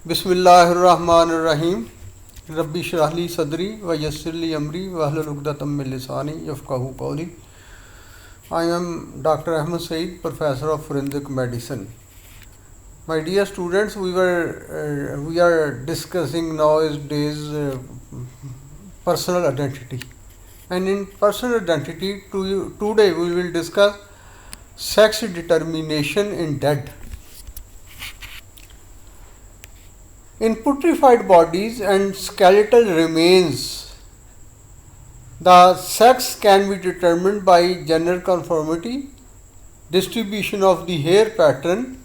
बिस्मिल्लाहिर्रहमानिर्रहीम रब्बी इश्रह ली सदरी व यस्सिर ली अमरी वहलुल उक़दतम मिन लिसानी यफ़क़हू क़ौली. I am Dr. Ahmed Saeed, Professor of Forensic Medicine. My dear students, we are discussing nowadays personal identity, and in personal identity today we will discuss sex determination in dead. In putrefied bodies and skeletal remains, the sex can be determined by gender conformity, distribution of the hair pattern,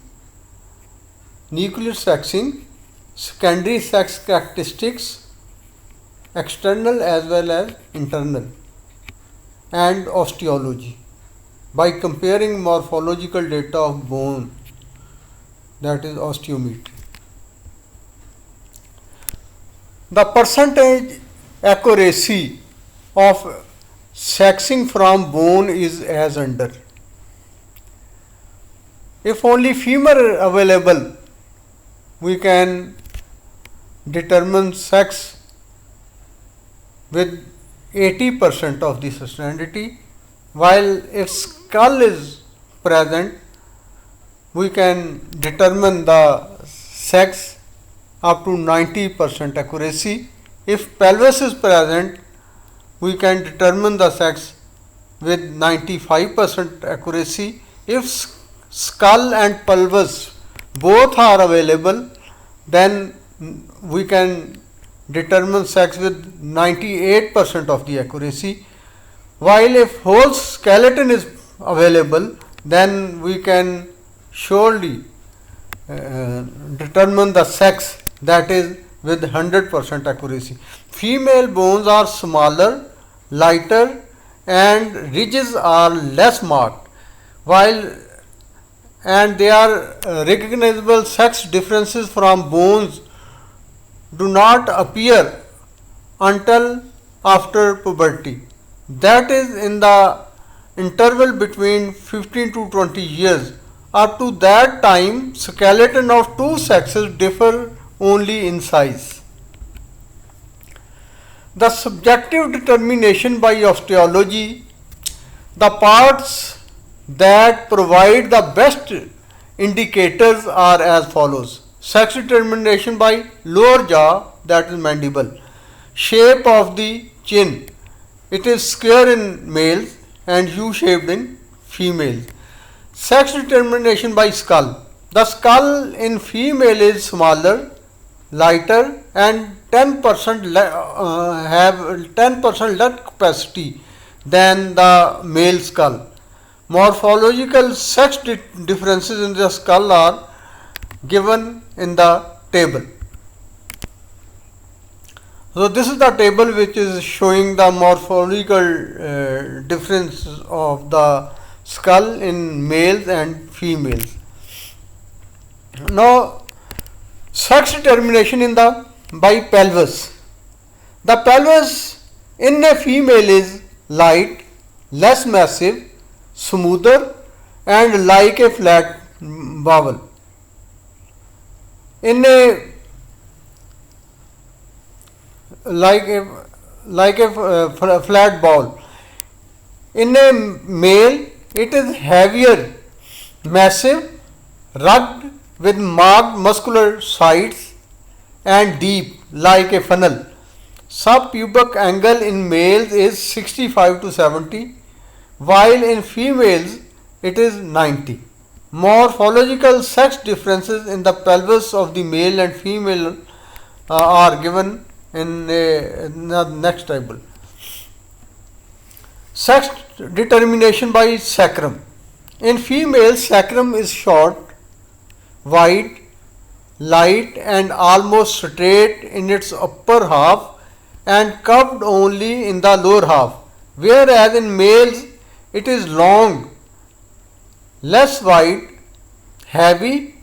nuclear sexing, secondary sex characteristics, external as well as internal, and osteology by comparing morphological data of bone, that is osteometry. The percentage accuracy of sexing from bone is as under. If only femur available, we can determine sex with 80% of the certainty, while if skull is present, we can determine the sex up to 90% accuracy. If pelvis is present, we can determine the sex with 95% accuracy. If skull and pelvis both are available, then we can determine sex with 98% of the accuracy. While if whole skeleton is available, then we can surely determine the sex, that is with 100% accuracy. Female bones are smaller, lighter, and ridges are less marked, and they are recognizable. Sex differences from bones do not appear until after puberty, that is in the interval between 15 to 20 years. Up to that time, skeleton of two sexes differ only in size. The subjective determination by osteology, the parts that provide the best indicators are as follows. Sex determination by lower jaw, that is mandible. Shape of the chin, it is square in males and U-shaped in females. Sex determination by skull. The skull in female is smaller, lighter, and 10% have 10% less capacity than the male skull. Morphological sex differences in the skull are given in the table. So this is the table which is showing the morphological difference of the skull in males and females. Now, sex determination by pelvis. The pelvis in a female is light, less massive, smoother, and like a flat bowel. Like a flat ball. In a male, it is heavier, massive, rugged, with marked muscular sides, and deep like a funnel. Subpubic angle in males is 65 to 70, while in females it is 90. Morphological sex differences in the pelvis of the male and female are given in the next table. Sex determination by sacrum. In females, sacrum is short, wide, light, and almost straight in its upper half and curved only in the lower half, whereas in males it is long, less wide, heavy,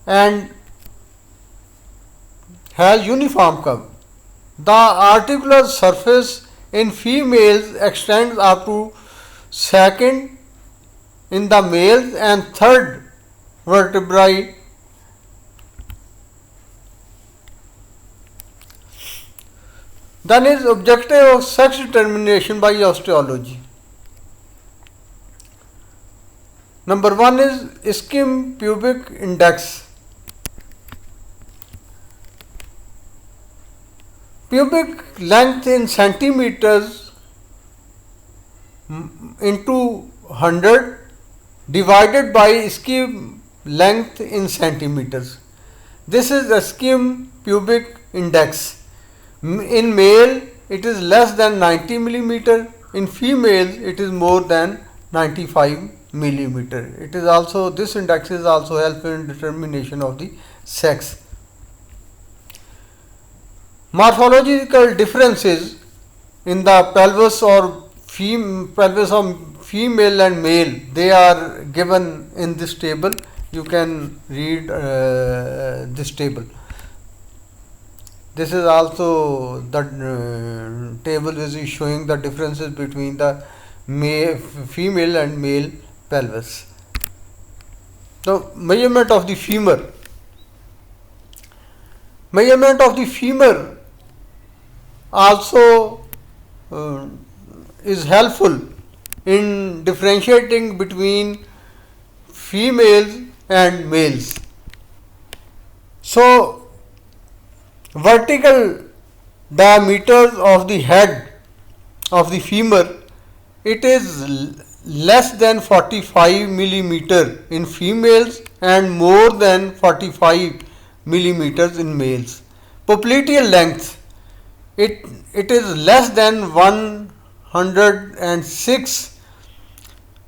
and has uniform curve. The articular surface in females extends up to second in the males and third vertebrae Then is objective of sex determination by osteology. Number 1 is skim pubic index. Pubic length in centimeters into 100 divided by skim length in centimeters. This is the skim pubic index. In male it is less than 90 millimeter. In female it is more than 95 millimeter. It is also, this index is also helpful in determination of the sex. Morphological differences in the pelvis or pelvis of female and male, they are given in this table. You can read this table. This is also the table which is showing the differences between the female and male pelvis. So, measurement of the femur. Measurement of the femur also is helpful in differentiating between females and males. So, vertical diameters of the head of the femur, it is less than 45 millimeter in females and more than 45 millimeters in males. Popliteal length, it is less than 106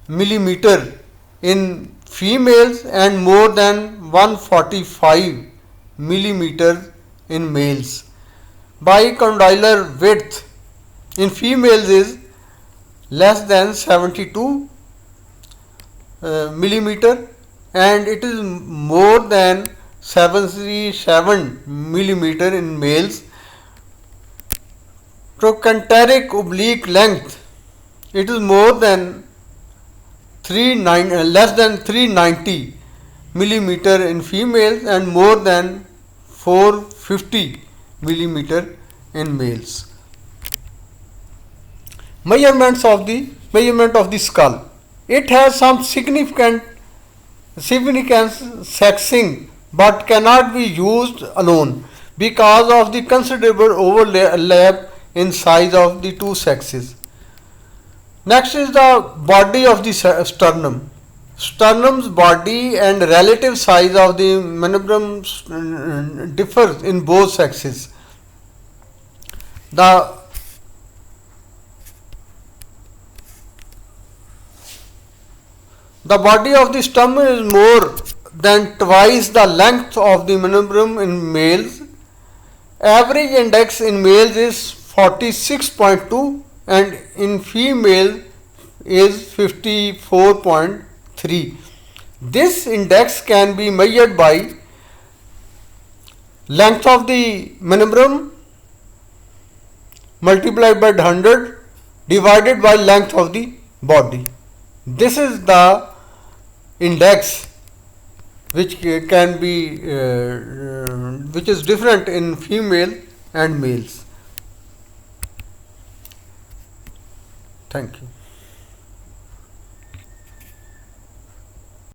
millimeter in females and more than 145 millimeter in males. Bicondylar width in females is less than 72 millimeter and it is more than 77 millimeter in males. Trochanteric oblique length, it is more than less than 390 millimeter in females and more than 450 millimeter in males. Measurement of the skull. It has some significance sexing but cannot be used alone because of the considerable overlap in size of the two sexes. Next is the body of the sternum. Sternum's body and relative size of the manubrium differs in both sexes. The body of the sternum is more than twice the length of the manubrium in males. Average index in males is 46.2 and in female is 54.3. This index can be measured by length of the manubrium multiplied by 100 divided by length of the body. This is the index which can be which is different in female and males. Thank you.